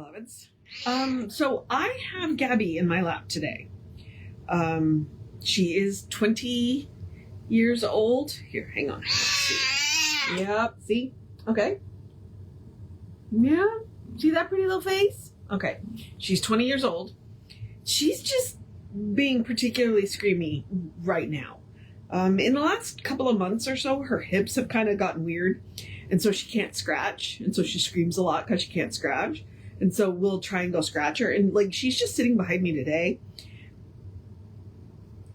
beloveds. So I have Gabby in my lap today. She is 20 years old. Here, hang on. Let's see. Yep, see? Okay. Yeah, see that pretty little face? Okay, she's 20 years old. She's just being particularly screamy right now. In the last couple of months or so, her hips have kind of gotten weird, and so she can't scratch, and so she screams a lot because she can't scratch, and so we'll try and go scratch her, and like she's just sitting behind me today.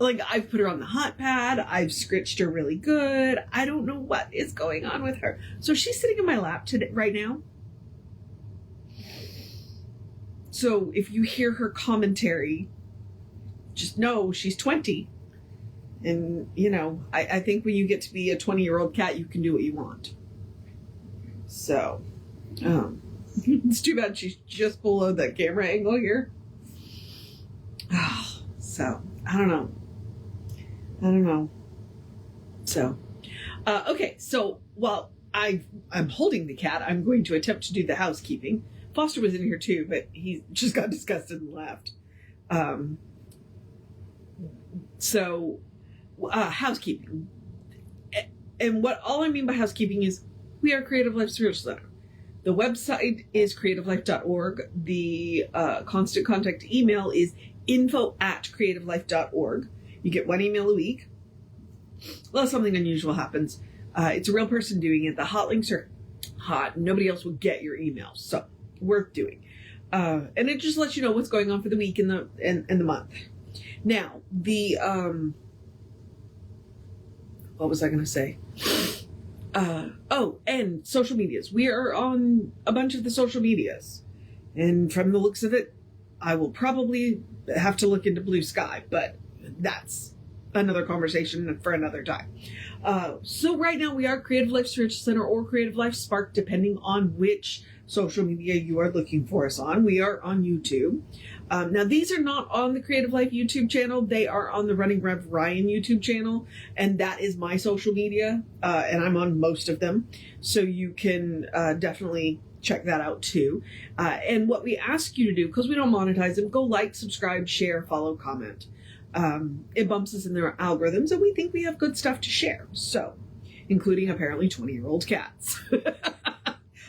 Like, I've put her on the hot pad, I've scritched her really good. I don't know what is going on with her. So she's sitting in my lap today, right now. So if you hear her commentary, just know she's 20. And, you know, I think when you get to be a 20-year-old cat, you can do what you want. So, it's too bad she's just below that camera angle here. So, I don't know. So, okay, so while I'm holding the cat, I'm going to attempt to do the housekeeping. Foster was in here too, but he just got disgusted and left. So, housekeeping. And all I mean by housekeeping is we are Creative Life Spiritual Center. The website is creativelife.org. The constant contact email is info@creativelife.org. You get one email a week. Unless something unusual happens. It's a real person doing it. The hot links are hot. Nobody else will get your emails. So, worth doing. And it just lets you know what's going on for the week and the month. Now, what was I going to say? And social medias. We are on a bunch of the social medias. And from the looks of it, I will probably have to look into Blue Sky, but that's another conversation for another time. So right now we are Creative Life Spiritual Center or Creative Life Spark, depending on which social media you are looking for us on. We are on YouTube. Now, these are not on the Creative Life YouTube channel. They are on the Running Rev Ryan YouTube channel, and that is my social media, and I'm on most of them. So you can definitely check that out too. And what we ask you to do, because we don't monetize them, go like, subscribe, share, follow, comment. It bumps us in their algorithms, and we think we have good stuff to share. So, including apparently 20-year-old cats.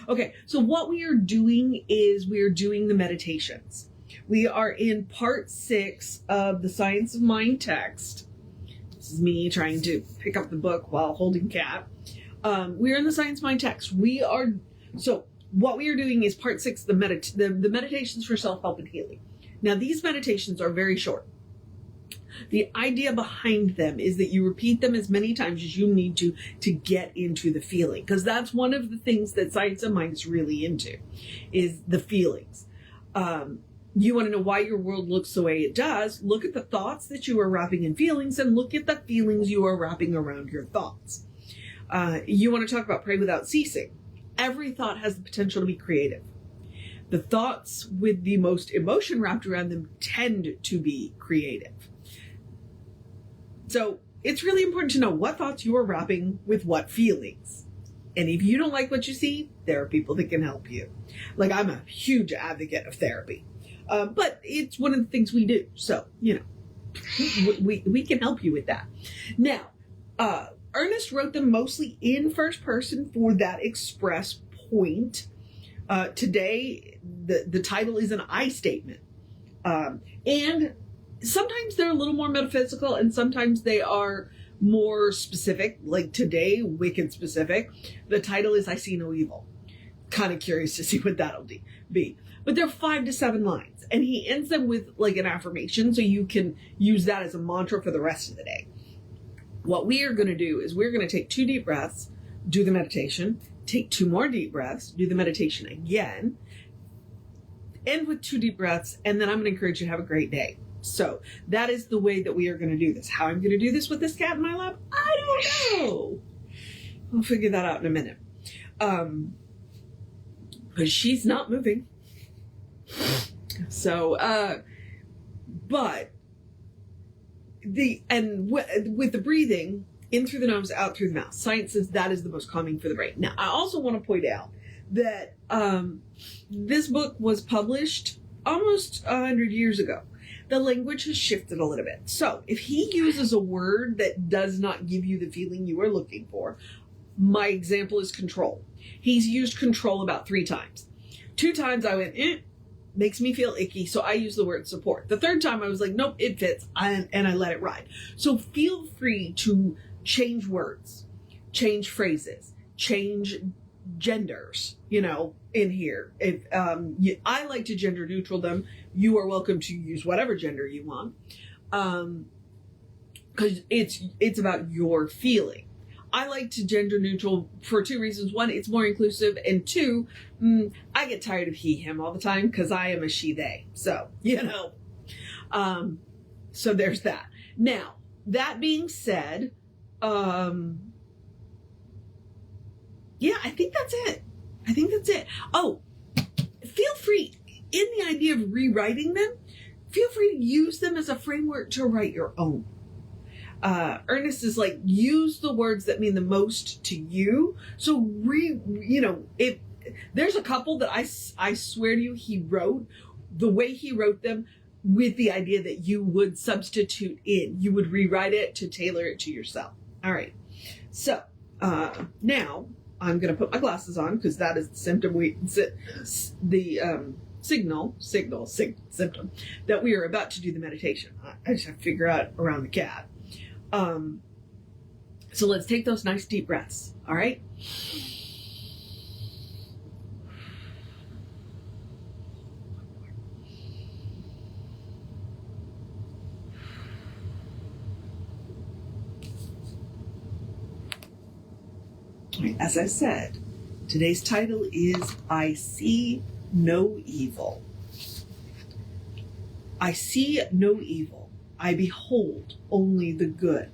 Okay, so what we are doing is we are doing the meditations. We are in part 6 of the Science of Mind text. This is me trying to pick up the book while holding cat. We're in the Science of Mind text. So what we are doing is part 6, the meditations for self-help and healing. Now, these meditations are very short. The idea behind them is that you repeat them as many times as you need to get into the feeling. Because that's one of the things that Science of Mind is really into, is the feelings. You want to know why your world looks the way it does? Look at the thoughts that you are wrapping in feelings, and look at the feelings you are wrapping around your thoughts. You want to talk about pray without ceasing. Every thought has the potential to be creative. The thoughts with the most emotion wrapped around them tend to be creative. So it's really important to know what thoughts you are wrapping with what feelings. And if you don't like what you see, there are people that can help you. Like, I'm a huge advocate of therapy. But it's one of the things we do. So, you know, we can help you with that. Now, Ernest wrote them mostly in first person for that express point. Today, the title is an I statement. And sometimes they're a little more metaphysical, and sometimes they are more specific. Like today, wicked specific. The title is I See No Evil. Kind of curious to see what that'll be. But they're 5 to 7 lines, and he ends them with like an affirmation, so you can use that as a mantra for the rest of the day. What we are going to do is we're going to take 2 deep breaths, do the meditation, take 2 more deep breaths, do the meditation again, end with 2 deep breaths, and then I'm going to encourage you to have a great day. So that is the way that we are going to do this. How I'm going to do this with this cat in my lap, I don't know. I'll figure that out in a minute. But she's not moving. So, but with the breathing, in through the nose, out through the mouth, science says that is the most calming for the brain. Now, I also want to point out that this book was published almost 100 years ago. The language has shifted a little bit. So if he uses a word that does not give you the feeling you are looking for, my example is control. He's used control about 3 times. 2 times I went, makes me feel icky, so I use the word support. The 3rd time I was like, nope, it fits, and I let it ride. So feel free to change words, change phrases, change genders, in here. If I like to gender neutral them, you are welcome to use whatever gender you want, because it's about your feeling. I like to gender neutral for 2 reasons. 1, it's more inclusive, and 2, I get tired of he, him all the time because I am a she, they. So, so there's that. Now, that being said, yeah, I think that's it. Oh, feel free, in the idea of rewriting them, feel free to use them as a framework to write your own. Ernest is like, use the words that mean the most to you. So if there's a couple that I swear to you, he wrote the way he wrote them with the idea that you would substitute in, you would rewrite it to tailor it to yourself. All right. So, now I'm going to put my glasses on because that is the symptom symptom that we are about to do the meditation. I just have to figure out around the cat. So let's take those nice deep breaths. All right. As I said, today's title is I See No Evil. I see no evil. I behold only the good.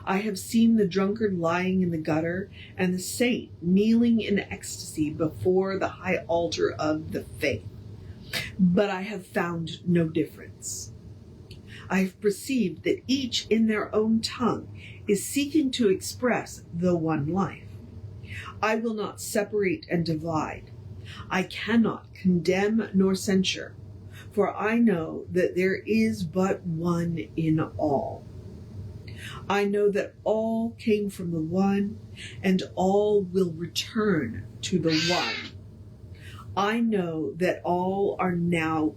I have seen the drunkard lying in the gutter and the saint kneeling in ecstasy before the high altar of the faith. But I have found no difference. I have perceived that each in their own tongue is seeking to express the one life. I will not separate and divide. I cannot condemn nor censure, for I know that there is but one in all. I know that all came from the one, and all will return to the one. I know that all are now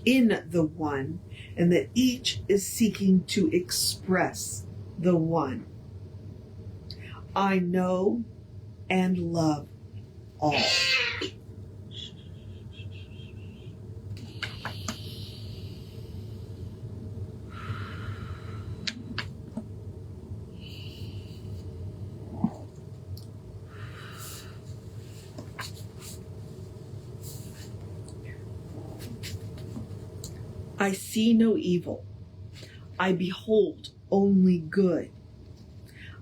in the one, and that each is seeking to express the one. I know and love all. I see no evil. I behold only good.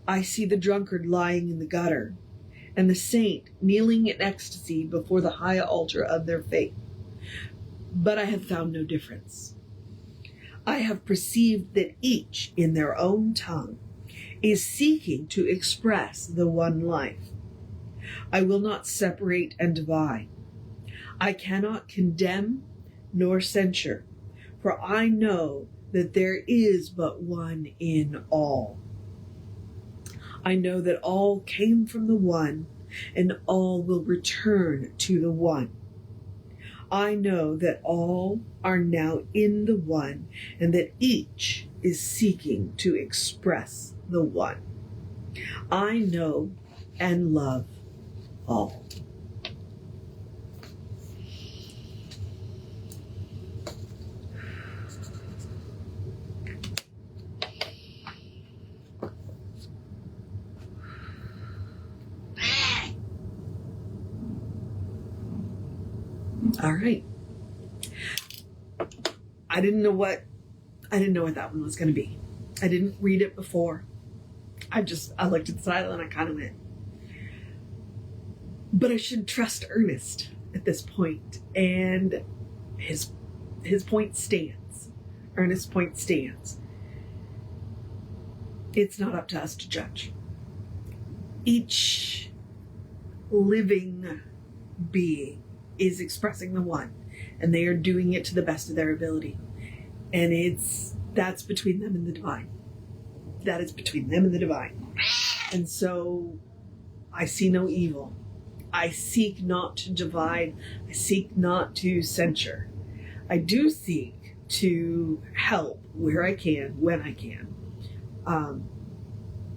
I see the drunkard lying in the gutter, and the saint kneeling in ecstasy before the high altar of their faith. But I have found no difference. I have perceived that each in their own tongue is seeking to express the one life. I will not separate and divide. I cannot condemn nor censure, for I know that there is but one in all. I know that all came from the one, and all will return to the one. I know that all are now in the one, and that each is seeking to express the one. I know and love all. All right. I didn't know what that one was going to be. I didn't read it before. I looked at the title and I kind of went. But I should trust Ernest at this point, and his point stands. Ernest's point stands. It's not up to us to judge. Each living being is expressing the one, and they are doing it to the best of their ability. And that's between them and the divine. That is between them and the divine. And so I see no evil. I seek not to divide. I seek not to censure. I do seek to help where I can, when I can.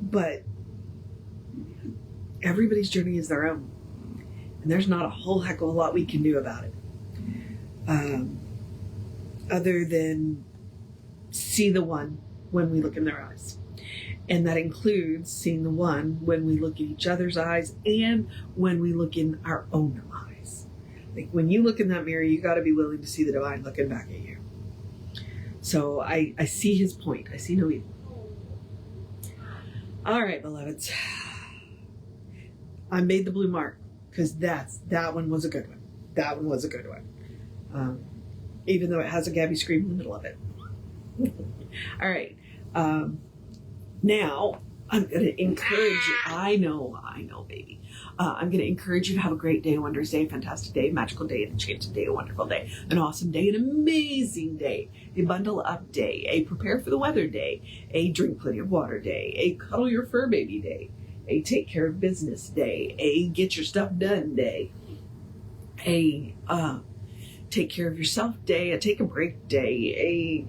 But everybody's journey is their own. And there's not a whole heck of a lot we can do about it. Other than see the one when we look in their eyes. And that includes seeing the one when we look in each other's eyes and when we look in our own eyes. Like when you look in that mirror, you got to be willing to see the divine looking back at you. So I see his point. I see no evil. All right, beloveds. I made the blue mark because that one was a good one. That one was a good one. Even though it has a Gabby scream in the middle of it. All right. Now, I'm going to encourage you. I know, baby. I'm going to encourage you to have a great day, a wondrous day, a fantastic day, a magical day, an enchanted day, a wonderful day, an awesome day, an amazing day, a bundle up day, a prepare for the weather day, a drink plenty of water day, a cuddle your fur baby day, a take care of business day, a get your stuff done day, a take care of yourself day, a take a break day, a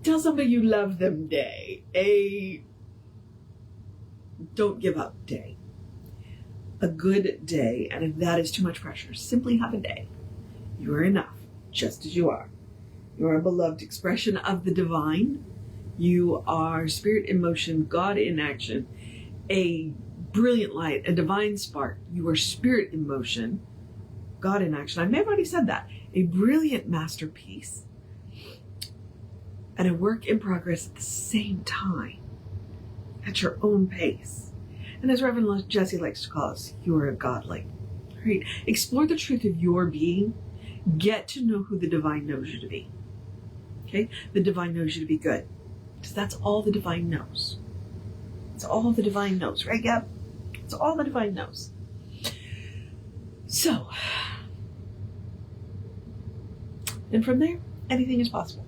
tell somebody you love them day, a don't give up day, a good day. And if that is too much pressure, simply have a day. You are enough, just as you are. You are a beloved expression of the divine. You are spirit in motion, God in action, a brilliant light, a divine spark. You are spirit in motion, God in action. I may have already said that. A brilliant masterpiece and a work in progress at the same time, at your own pace. And as Reverend Jesse likes to call us, you are a godlike. Right? Explore the truth of your being. Get to know who the divine knows you to be. Okay? The divine knows you to be good. Because that's all the divine knows. It's all the divine knows, right, Gab? It's all the divine knows. So, and from there, anything is possible.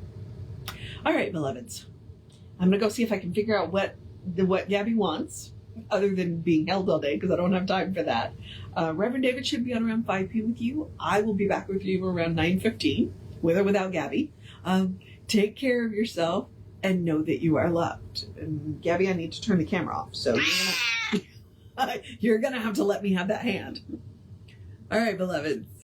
All right, beloveds. I'm going to go see if I can figure out what Gabby wants, other than being held all day, because I don't have time for that. Reverend David should be on around 5 p.m. with you. I will be back with you around 9:15, with or without Gabby. Take care of yourself and know that you are loved. And Gabby, I need to turn the camera off, so you're gonna have to let me have that hand. All right, beloveds.